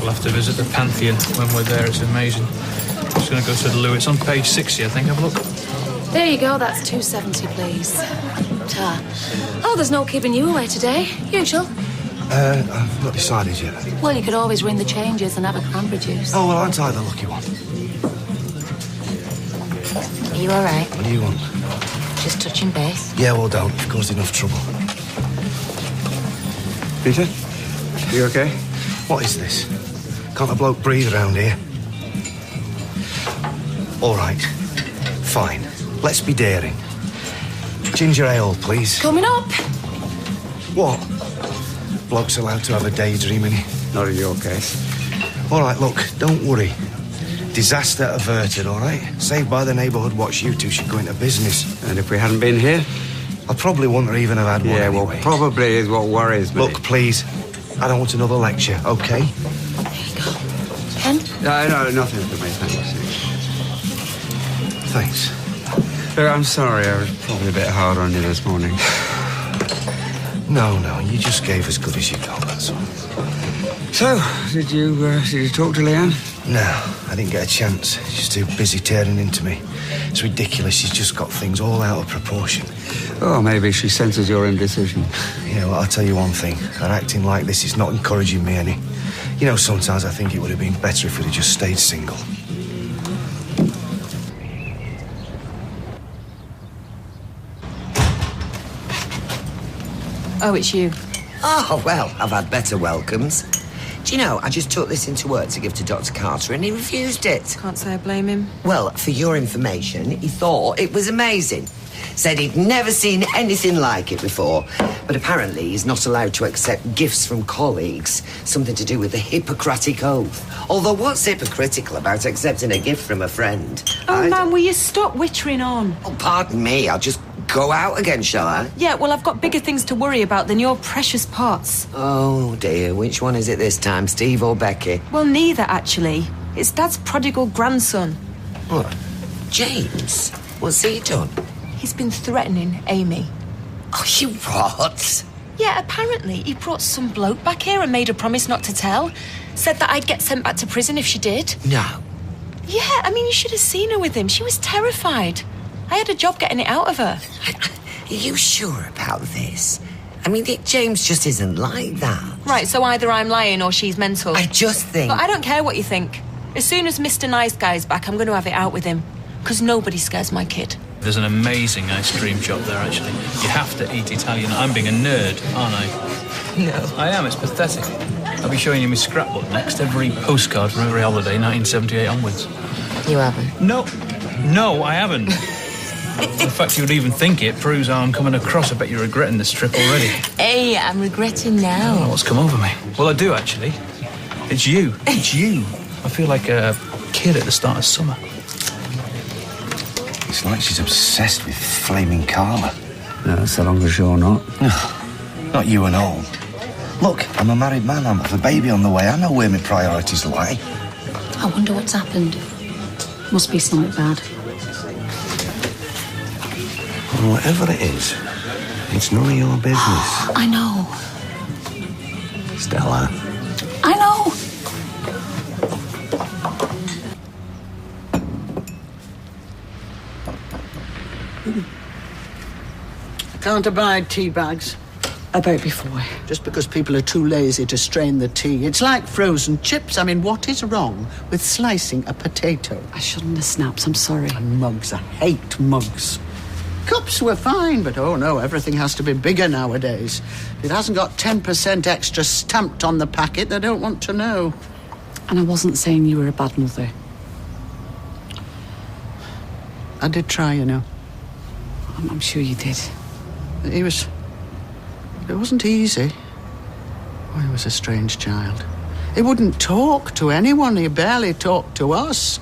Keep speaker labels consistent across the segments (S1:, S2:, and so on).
S1: We'll have to visit the Pantheon when we're there. It's amazing. Just going to go to the Lou. It's on page 60, I think. Have a look.
S2: There you go. That's $2.70, please. Ta. Oh, there's no keeping you away today. Usual.
S3: I've not decided yet.
S2: Well, you could always ring the changes and have a cranberry juice.
S3: Oh, well, aren't I the lucky one?
S2: Are you all right?
S3: What do you want?
S2: Just touching base.
S3: Yeah, well, don't. You've caused enough trouble. Peter? You okay? What is this? Can't a bloke breathe around here? All right. Fine. Let's be daring. Ginger ale, please.
S2: Coming up.
S3: What? Bloke's allowed to have a daydream, innit?
S4: Not in your case.
S3: All right, look, don't worry. Disaster averted, all right? Saved by the neighbourhood watch. You two should go into business.
S4: And if we hadn't been here?
S3: I probably wouldn't even have had one
S4: Yeah,
S3: anyway.
S4: well, probably is what worries me.
S3: Look, please. I don't want another lecture, okay?
S2: There you go. Pen?
S4: No, nothing for me, thanks.
S3: Thanks.
S4: I'm sorry, I was probably a bit hard on you this morning.
S3: No, you just gave as good as you got, that's all.
S4: So, did you talk to Leanne?
S3: No, I didn't get a chance. She's too busy tearing into me. It's ridiculous. She's just got things all out of proportion.
S4: Oh, maybe she senses your indecision.
S3: Yeah, well, I'll tell you one thing. Her acting like this is not encouraging me any. You know, sometimes I think it would have been better if we'd have just stayed single.
S2: Oh, it's you.
S5: Oh, well, I've had better welcomes. Do you know, I just took this into work to give to Dr. Carter and he refused it.
S2: Can't say I blame him.
S5: Well, for your information, he thought it was amazing. Said he'd never seen anything like it before. But apparently he's not allowed to accept gifts from colleagues. Something to do with the Hippocratic Oath. Although what's hypocritical about accepting a gift from a friend?
S6: Oh, man, will you stop wittering on?
S5: Oh, pardon me, I'll just go out again, shall I?
S6: Yeah, well, I've got bigger things to worry about than your precious pots.
S5: Oh, dear. Which one is it this time, Steve or Becky?
S6: Well, neither, actually. It's Dad's prodigal grandson.
S5: What? James? What's he done?
S6: He's been threatening Amy.
S5: Oh, you what?
S6: Yeah, apparently he brought some bloke back here and made a promise not to tell. Said that I'd get sent back to prison if she did.
S5: No.
S6: Yeah, I mean, you should have seen her with him. She was terrified. I had a job getting it out of her.
S5: Are you sure about this? I mean, James just isn't like that.
S6: Right, so either I'm lying or she's mental.
S5: I just think...
S6: But I don't care what you think. As soon as Mr. Nice Guy's back, I'm going to have it out with him. Because nobody scares my kid.
S1: There's an amazing ice cream shop there, actually. You have to eat Italian. I'm being a nerd, aren't I?
S5: No.
S1: I am. It's pathetic. I'll be showing you my scrapbook next. Every postcard from every holiday, 1978 onwards.
S2: You haven't?
S1: No, I haven't. The fact you would even think it proves how I'm coming across. I bet you're regretting this trip already.
S2: Hey, I'm regretting now.
S1: I don't know what's come over me. Well, I do, actually. It's you. It's you. I feel like a kid at the start of summer.
S3: It's like she's obsessed with flaming karma.
S4: No, so long as you're not.
S3: Not you and all. Look, I'm a married man. I'm with a baby on the way. I know where my priorities lie.
S2: I wonder what's happened. Must be something bad.
S3: Whatever it is, it's none of your business.
S2: I know.
S3: Stella.
S2: I know.
S7: Can't abide tea bags.
S2: About before.
S7: Just because people are too lazy to strain the tea. It's like frozen chips. I mean, what is wrong with slicing a potato?
S2: I shouldn't have snapped, I'm sorry.
S7: And mugs. I hate mugs. Cups were fine, but oh no, everything has to be bigger nowadays. If it hasn't got 10% extra stamped on the packet, they don't want to know.
S2: And I wasn't saying you were a bad mother.
S7: I did try, you know.
S2: I'm sure you did.
S7: It wasn't easy. Oh, he was a strange child. He wouldn't talk to anyone. He barely talked to us.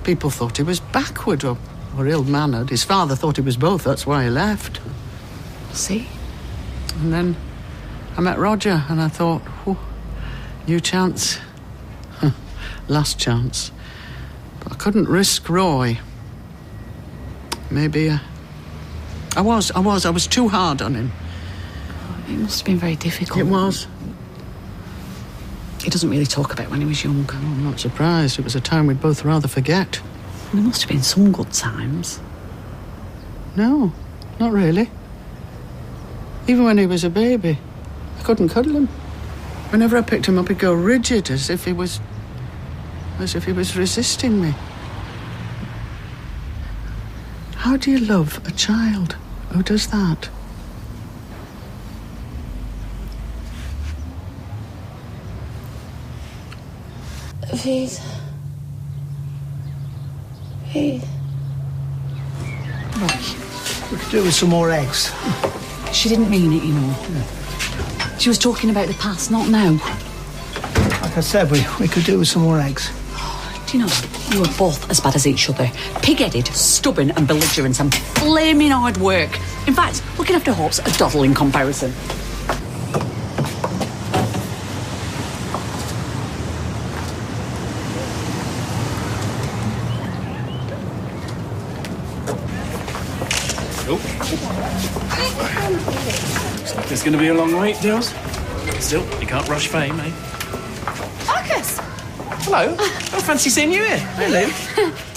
S7: People thought he was backward or ill-mannered. His father thought he was both. That's why he left.
S2: See?
S7: And then I met Roger and I thought, oh, new chance. Last chance. But I couldn't risk Roy. Maybe I was too hard on him.
S2: It must have been very difficult.
S7: It was.
S8: he doesn't really talk about when he was young.
S7: Oh, I'm not surprised. It was a time we'd both rather forget.
S8: There must have been some good times.
S7: No, not really. Even when he was a baby, I couldn't cuddle him. Whenever I picked him up, he'd go rigid, as if he was resisting me. How do you love a child who does that?
S2: Please. Please.
S3: We could do with some more eggs.
S8: She didn't mean it, you know. She was talking about the past, not now.
S3: Like I said, we could do with some more eggs.
S8: Do you know, you are both as bad as each other. Pig-headed, stubborn and belligerent and flaming hard work. In fact, looking after Hope's a doddle in comparison.
S1: Looks like it's going to be a long wait, Dills. Still, you can't rush fame, eh?
S9: Marcus!
S1: Hello. I fancy seeing you here. Hey, Lou.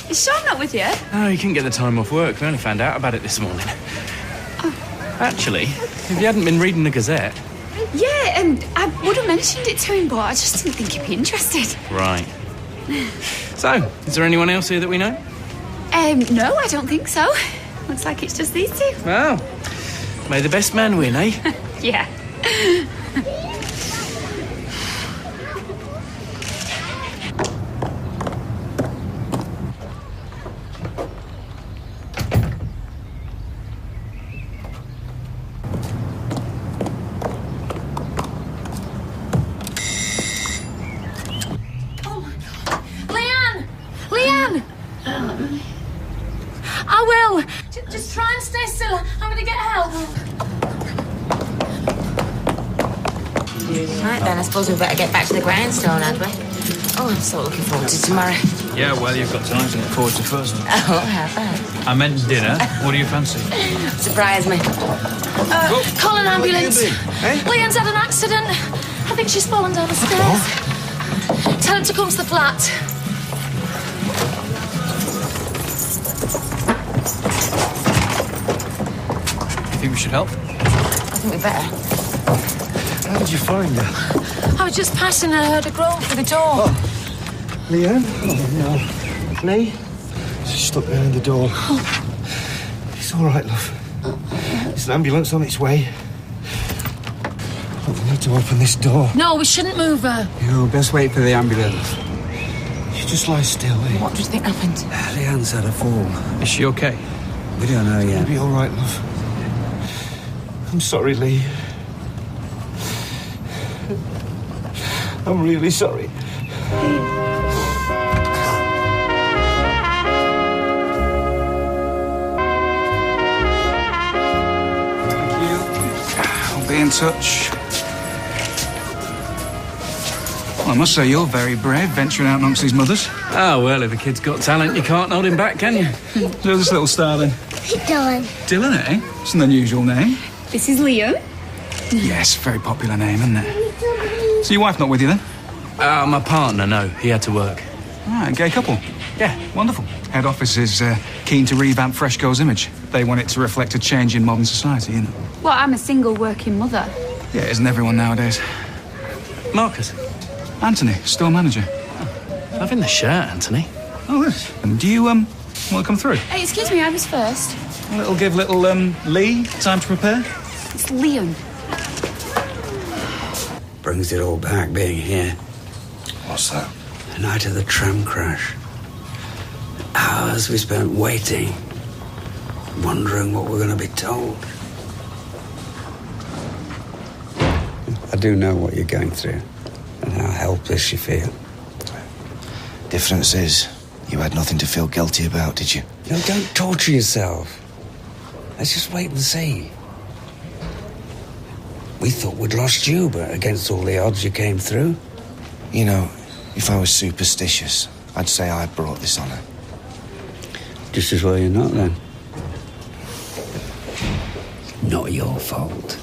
S9: Is Sean not with you?
S1: Oh, he couldn't get the time off work. We only found out about it this morning. Oh. Actually, if you hadn't been reading the Gazette...
S9: Yeah, and I would have mentioned it to him, but I just didn't think he'd be interested.
S1: Right. So, is there anyone else here that we know?
S9: No, I don't think so. Looks like it's just these two.
S1: Well, may the best man win, eh?
S9: Yeah.
S2: Just try and stay still. I'm going to get help.
S10: Right then, I suppose we better get back to the grindstone, had we? Oh, I'm so looking forward to tomorrow.
S1: Yeah, well, you've got time to look forward to first.
S10: Oh, have I?
S1: I meant dinner. What do you fancy?
S10: Surprise me.
S2: Call an ambulance.
S3: Hey?
S2: Leanne's had an accident. I think she's fallen down the stairs. Tell him to come to the flat.
S1: You think we should help?
S10: I think we better.
S3: How did you find her?
S2: I was just passing and I heard a groan through the door.
S3: Oh. Leanne? Oh, no. Lee? She's stuck behind the door. Oh. It's all right, love. There's an ambulance on its way. But we need to open this door.
S2: No, we shouldn't move her.
S4: You best wait for the ambulance.
S3: You just lie still, eh?
S10: What do you think happened?
S4: Leanne's had a fall.
S1: Is she okay?
S4: We don't know yet.
S3: It'll be all right, love. I'm sorry, Lee. I'm really sorry.
S4: Thank you. I'll be in touch. Well, I must say you're very brave, venturing out amongst these mothers.
S1: Oh, well, if a kid's got talent, you can't hold him back, can you?
S4: Who's this little star then?
S11: Dylan.
S4: Dylan, eh? It's an unusual name.
S9: This is Leo.
S4: Yes, very popular name, isn't it? So your wife not with you then?
S1: My partner, no. He had to work.
S4: Ah, a gay couple.
S1: Yeah.
S4: Wonderful. Head office is keen to revamp Freshco's image. They want it to reflect a change in modern society, you know.
S9: Well, I'm a single working mother.
S4: Yeah, isn't everyone nowadays?
S1: Marcus.
S4: Anthony, store manager.
S1: Loving the shirt, Anthony.
S4: Oh, yes. And do you, want to come through?
S9: Hey, excuse me, I was first.
S4: Give little, Lee time to prepare?
S9: It's Liam.
S12: Brings it all back being here.
S3: What's that?
S12: The night of the tram crash. Hours we spent waiting, wondering what we're going to be told. I do know what you're going through and how helpless you feel.
S3: Difference is, you had nothing to feel guilty about, did you?
S12: No, don't torture yourself. Let's just wait and see. We thought we'd lost you, but against all the odds you came through.
S3: You know, if I was superstitious, I'd say I brought this on her.
S12: Just as well you're not, then. Not your fault.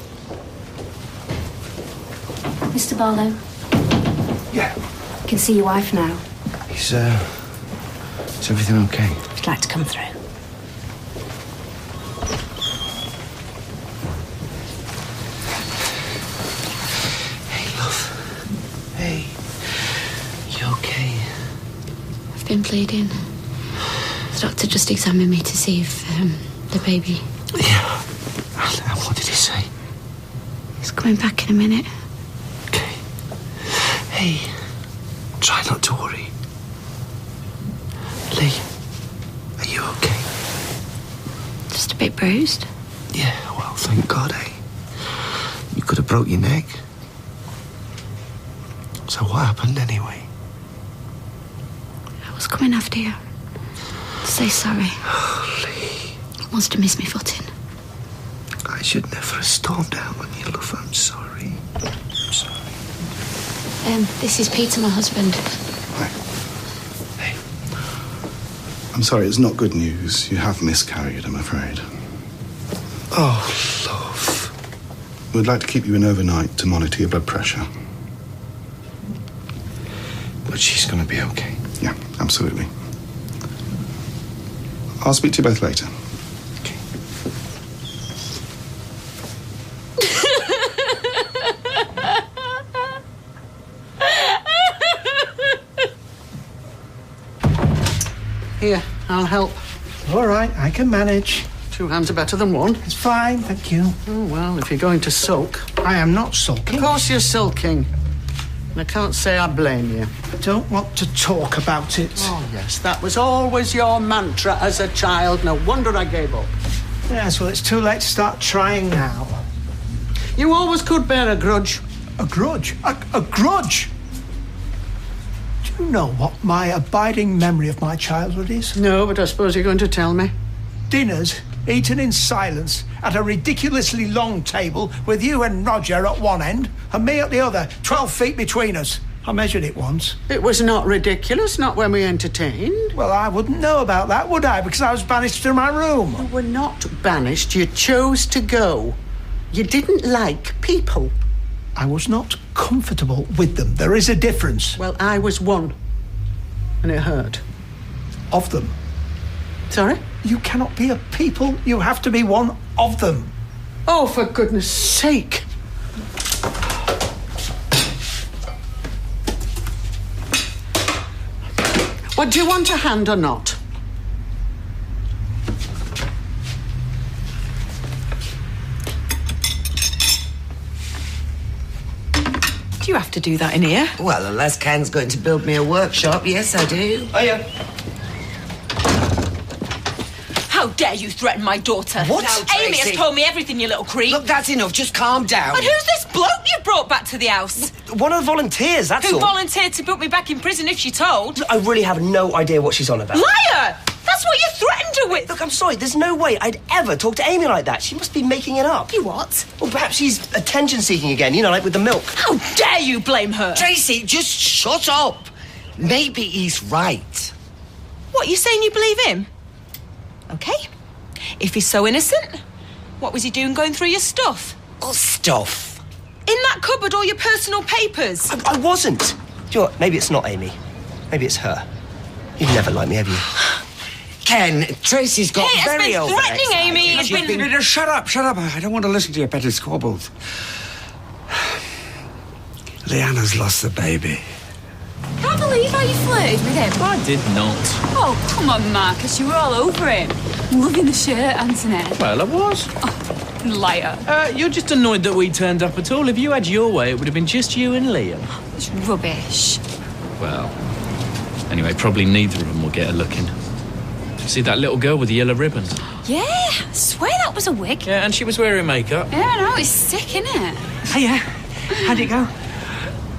S2: Mr. Barlow.
S3: Yeah.
S9: I can see your wife now.
S3: Is everything okay?
S9: If you'd like to come through.
S3: Hey, love. Hey. You okay?
S9: I've been bleeding. The doctor just examined me to see if the baby...
S3: Yeah. And what did he say?
S9: He's coming back in a minute.
S3: Okay. Hey, try not to worry. Lee, are you okay?
S9: Just a bit bruised.
S3: Yeah, well, thank God, eh? You could have broke your neck. So what happened anyway?
S9: I was coming after you. To say sorry.
S3: Lee.
S9: I must have missed my footing.
S3: I should never have stormed out on you, love. I'm sorry. I'm sorry.
S9: This is Peter, my husband.
S11: Hi. Hey. I'm sorry, it's not good news. You have miscarried, I'm afraid.
S3: Oh, love.
S11: We'd like to keep you in overnight to monitor your blood pressure.
S3: But she's going to be okay.
S11: Yeah, absolutely. I'll speak to you both later.
S3: Okay.
S7: Here, I'll help.
S3: All right, I can manage.
S7: 2 hands are better than one.
S3: It's fine, thank you.
S7: Oh, well, if you're going to sulk...
S3: I am not sulking.
S7: Of course you're sulking. And I can't say I blame you.
S3: I don't want to talk about it.
S7: Oh, yes, that was always your mantra as a child. No wonder I gave up.
S3: Yes, well, it's too late to start trying now.
S7: You always could bear a grudge.
S3: A grudge? A grudge? Do you know what my abiding memory of my childhood is?
S7: No, but I suppose you're going to tell me.
S3: Dinners eaten in silence at a ridiculously long table with you and Roger at one end and me at the other, 12 feet between us. I measured it once.
S7: It was not ridiculous, not when we entertained.
S3: Well, I wouldn't know about that, would I? Because I was banished to my room.
S7: You were not banished. You chose to go. You didn't like people.
S3: I was not comfortable with them. There is a difference.
S7: Well, I was one. And it hurt.
S3: Of them.
S7: Sorry?
S3: You cannot be a people. You have to be one of them.
S7: Oh, for goodness sake. Well, do you want a hand or not?
S6: Do you have to do that in here?
S5: Well, unless Ken's going to build me a workshop, yes, I do.
S3: Oh, yeah.
S6: How dare you threaten my daughter?
S5: What?
S6: Now,
S5: Tracy.
S6: Amy has told me everything, you little creep.
S5: Look, that's enough. Just calm down.
S6: And who's this bloke you brought back to the house?
S13: One of the volunteers, that's
S6: Who
S13: all.
S6: volunteered to put me back in prison if she told?
S13: I really have no idea what she's on about.
S6: Liar! That's what you threatened her with!
S13: Look, I'm sorry, there's no way I'd ever talk to Amy like that. She must be making it up.
S6: You what?
S13: Well, perhaps she's attention-seeking again, like with the milk.
S6: How dare you blame her?
S5: Tracy, just shut up. Maybe he's right.
S6: What, you saying you believe him? Okay. If he's so innocent, what was he doing going through your stuff?
S5: What stuff?
S6: In that cupboard, all your personal papers.
S13: I wasn't. Do you know what? Maybe it's not Amy. Maybe it's her. You've never liked me, have you?
S5: Ken, Tracy's got
S6: Kate has
S5: very
S6: been threatening Amy. Has been...
S12: Shut up. I don't want to listen to your petty squabbles. Leanna's lost the baby.
S9: I can't believe how you flirted with him.
S1: I did not.
S9: Oh, come on, Marcus. You were all over him. Loving the shirt, Anthony.
S1: Well, I was.
S9: Oh, liar.
S1: You're just annoyed that we turned up at all. If you had your way, it would have been just you and Liam.
S9: It's rubbish.
S1: Well, anyway, probably neither of them will get a look in. See that little girl with the yellow ribbons?
S9: Yeah, I swear that was a wig.
S1: Yeah, and she was wearing makeup.
S9: Yeah, I know. It's sick, isn't it?
S13: Hiya. How'd it go?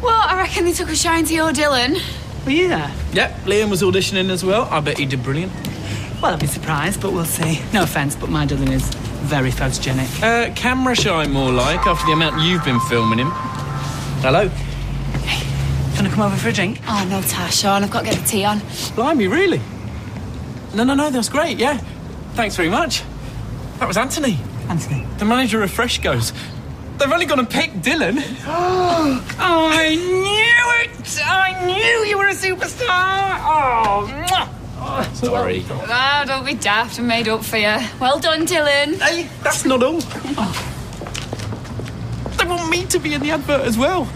S9: Well, I reckon they took a shine to your Dylan.
S13: Were you there?
S1: Yep, Liam was auditioning as well. I bet he did brilliant.
S13: Well, I'd be surprised, but we'll see. No offence, but my Dylan is very photogenic.
S1: Camera shy more like, after the amount you've been filming him. Hello?
S13: Hey, do you want to come over for a drink?
S9: Oh, no, Tash, Sean. I've got to get the tea on.
S1: Blimey, really? No, that's great, yeah. Thanks very much. That was Anthony.
S13: Anthony.
S1: The manager of Freshco's. They've only gone and picked Dylan. I knew it! I knew you were a superstar! Oh, sorry.
S14: Ah, don't be daft. I made up for you. Well done, Dylan.
S1: Hey, that's not all. They want me to be in the advert as well.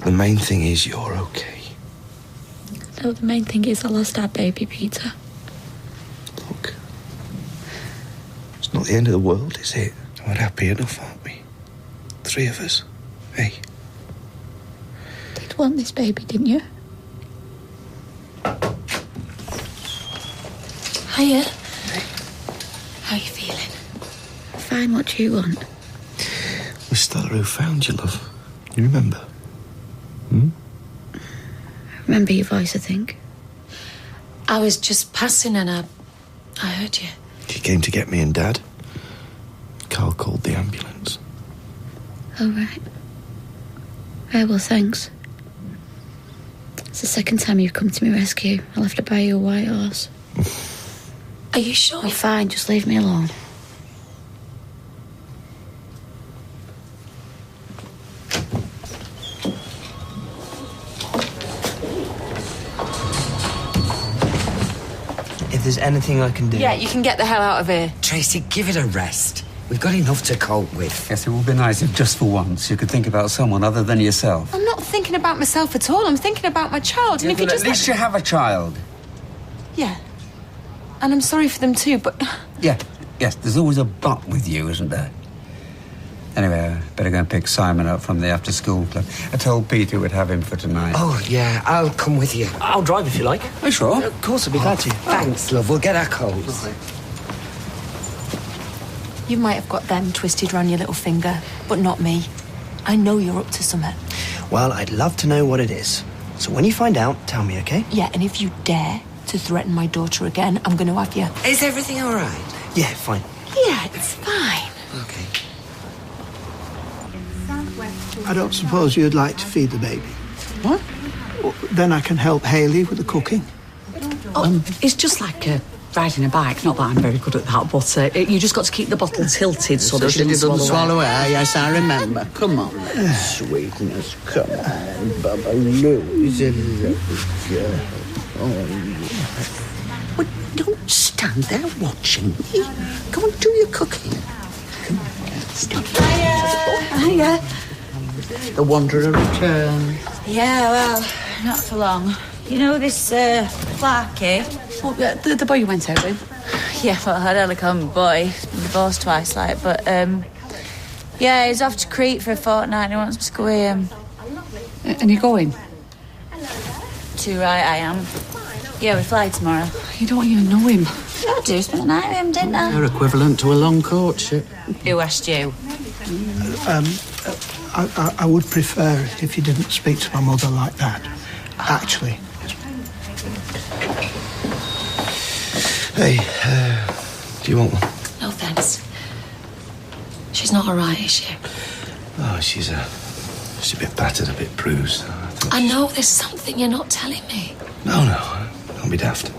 S3: The main thing is you're okay.
S9: No, the main thing is I lost our baby, Peter.
S3: Look, it's not the end of the world, is it? We're happy enough, aren't we? 3 of us. Hey.
S9: Did want this baby, didn't you?
S2: Hiya. How are you feeling?
S9: Fine, what do you want?
S3: Miss Stella who found you, love. You remember?
S9: I remember your voice, I think.
S2: I was just passing and I heard you.
S3: She came to get me and Dad. Carl called the ambulance.
S9: Oh, right. Yeah, well, thanks. It's the second time you've come to my rescue. I'll have to buy you a white horse.
S2: Are you sure?
S9: I'm fine, just leave me alone.
S15: If there's anything I can do...
S6: Yeah, you can get the hell out of here.
S5: Tracy, give it a rest. We've got enough to cope with.
S12: Yes, it would be nice if just for once you could think about someone other than yourself.
S6: I'm not thinking about myself at all. I'm thinking about my child. And if you
S12: But
S6: just...
S12: at least you have a child.
S6: Yeah. And I'm sorry for them too, but...
S12: Yeah, yes, there's always a but with you, isn't there? Anyway, I better go and pick Simon up from the after-school club. I told Peter we'd have him for tonight.
S5: Oh, yeah, I'll come with you.
S15: I'll drive if you like.
S12: Are you sure?
S15: Of course, I'd be glad to.
S5: Thanks, love. We'll get our coats.
S6: You might have got them twisted round your little finger, but not me. I know you're up to something.
S15: Well, I'd love to know what it is. So when you find out, tell me, okay?
S6: Yeah, and if you dare to threaten my daughter again, I'm going to have you.
S5: Is everything all right?
S15: Yeah, fine.
S6: Yeah, it's fine.
S5: Okay.
S16: I don't suppose you'd like to feed the baby?
S7: What?
S16: Then I can help Hayley with the cooking.
S8: It's just like riding a bike. Not that I'm very good at that, but you just got to keep the bottle tilted so that she doesn't swallow it.
S7: Yes, I remember. Come on. Sweetness, come on, Bubba. Lose Well, don't stand there watching me. Come on, do your cooking. Come on.
S6: Hiya.
S7: The Wanderer returns.
S14: Yeah, well, not for long. You know this, Clarky?
S8: Oh, the boy you went out with?
S14: Yeah, well, I'd only call him a boy. He's been divorced twice, like, but, yeah, he's off to Crete for a fortnight and he wants me to go with him.
S8: And you're going?
S14: Too right, I am. Yeah, we fly tomorrow.
S8: You don't even know him.
S14: I do spend the night with him, didn't I?
S7: You're equivalent to a long courtship.
S14: Who asked you?
S16: I would prefer if you didn't speak to my mother like that. Actually.
S3: Hey, do you want one?
S2: No, thanks. She's not all right, is she?
S3: Oh, she's a bit battered, a bit bruised.
S2: I know there's something you're not telling me.
S3: No, don't be daft.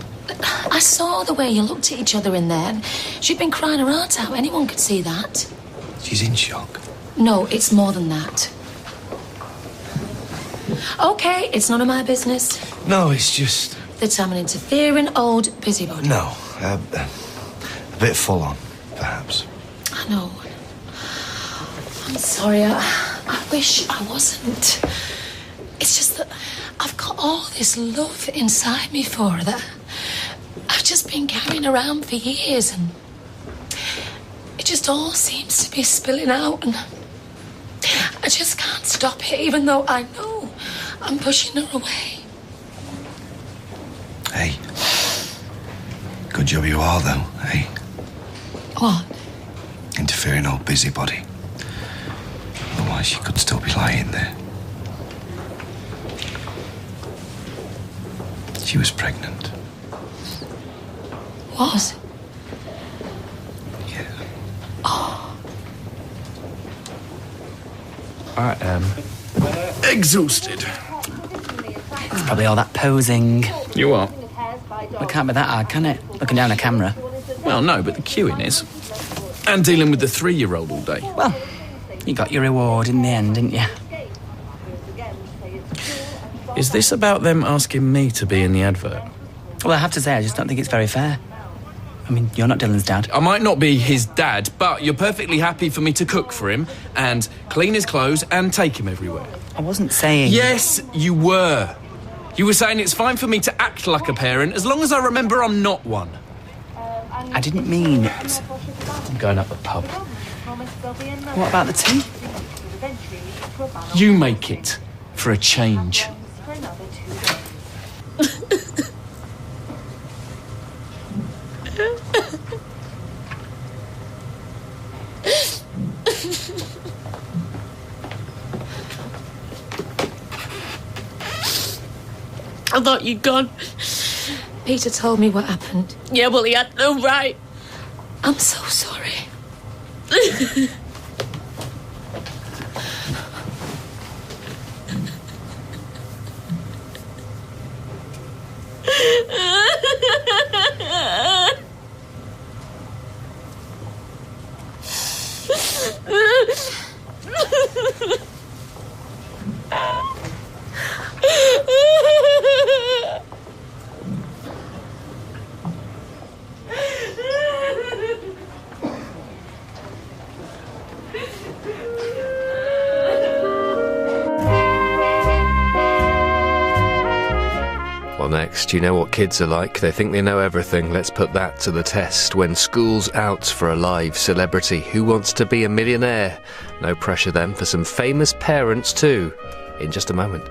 S2: I saw the way you looked at each other in there, and she'd been crying her heart out. Anyone could see that.
S3: She's in shock.
S2: No, it's more than that. Okay, it's none of my business.
S3: No, it's just...
S2: That I'm an interfering old busybody.
S3: No, a bit full on, perhaps.
S2: I know. I'm sorry, I wish I wasn't. It's just that I've got all this love inside me for her that I've just been carrying around for years, and it just all seems to be spilling out, and I just can't stop it, even though I know I'm pushing her away.
S3: Hey, good job you are, though, hey?
S2: What?
S3: Interfering old busybody. Otherwise, she could still be lying there. She was pregnant.
S2: Was?
S3: Yeah.
S2: Oh.
S15: All right,
S16: Exhausted.
S13: It's probably all that posing.
S1: You what?
S13: It can't be that hard, can it? Looking down a camera.
S1: Well, no, but the queuing is.
S17: And dealing with the 3-year-old all day.
S13: Well, you got your reward in the end, didn't you?
S17: Is this about them asking me to be in the advert?
S13: Well, I have to say, I just don't think it's very fair. I mean, you're not Dylan's dad.
S17: I might not be his dad, but you're perfectly happy for me to cook for him and clean his clothes and take him everywhere.
S13: I wasn't saying...
S17: Yes, you were. You were saying it's fine for me to act like a parent as long as I remember I'm not one.
S13: I didn't mean it.
S17: I'm going up the pub.
S13: What about the tea?
S17: You make it for a change.
S2: I thought you'd gone. Peter told me what happened. Yeah, well, he had no right. I'm so sorry.
S18: Well, next, you know what kids are like. They think they know everything. Let's put that to the test. When school's out for a live celebrity, Who Wants to Be a Millionaire? No pressure then for some famous parents too, in just a moment.